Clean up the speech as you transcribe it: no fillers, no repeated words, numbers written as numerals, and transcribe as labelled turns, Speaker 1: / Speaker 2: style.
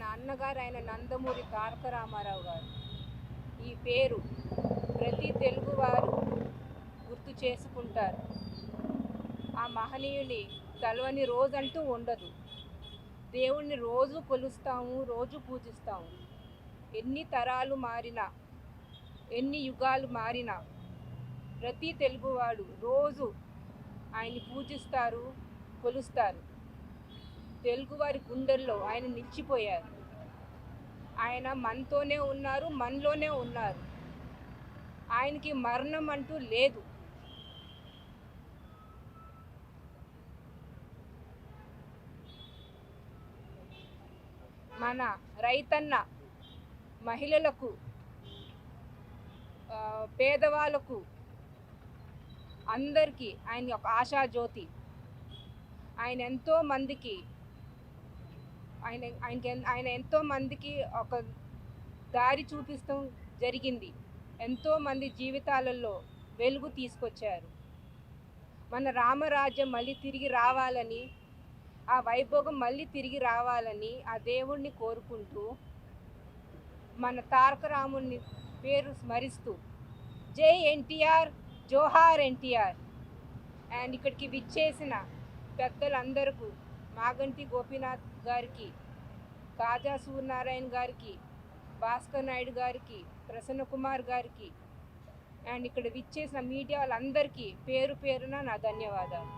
Speaker 1: నాన్నగారు ఆయన నందమూరి తారక రామారావు గారు. ఈ పేరు ప్రతి తెలుగువారు గుర్తు చేసుకుంటారు. ఆ మహనీయుని తలవని రోజంటూ ఉండదు. దేవుణ్ణి రోజు కొలుస్తాము, రోజు పూజిస్తాము. ఎన్ని తరాలు మారినా, ఎన్ని యుగాలు మారినా ప్రతి తెలుగువాడు రోజు ఆయన్ని పూజిస్తారు, కొలుస్తారు. తెలుగువారి గుండెల్లో ఆయన నిలిచిపోయారు. ఆయన మనతోనే ఉన్నారు, మనలోనే ఉన్నారు. ఆయనకి మరణం అంటూ లేదు. మన రైతన్న మహిళలకు, పేదవాళ్ళకు అందరికీ ఆయన ఒక ఆశాజ్యోతి. ఆయన ఎంతో మందికి ఆయన ఎంతో మందికి ఒక దారి చూపిస్తాం జరిగింది. ఎంతోమంది జీవితాలలో వెలుగు తీసుకొచ్చారు. మన రామరాజ్యం మళ్ళీ తిరిగి రావాలని, ఆ వైభోగం మళ్ళీ తిరిగి రావాలని ఆ దేవుణ్ణి కోరుకుంటూ మన తారక రాముని పేరు స్మరిస్తూ జై ఎన్టీఆర్, జోహార్ ఎన్టీఆర్. అండ్ ఇక్కడికి విచ్చేసిన పెద్దలందరికీ, మాగంటి గోపీనాథ్ గారికి, కాజా సూర్యనారాయణ గారికి, భాస్కర్ నాయుడు గారికి, ప్రసన్న కుమార్ గారికి, అండ్ ఇక్కడ విచ్చేసిన మీడియా వాళ్ళందరికీ పేరు పేరున నా ధన్యవాదాలు.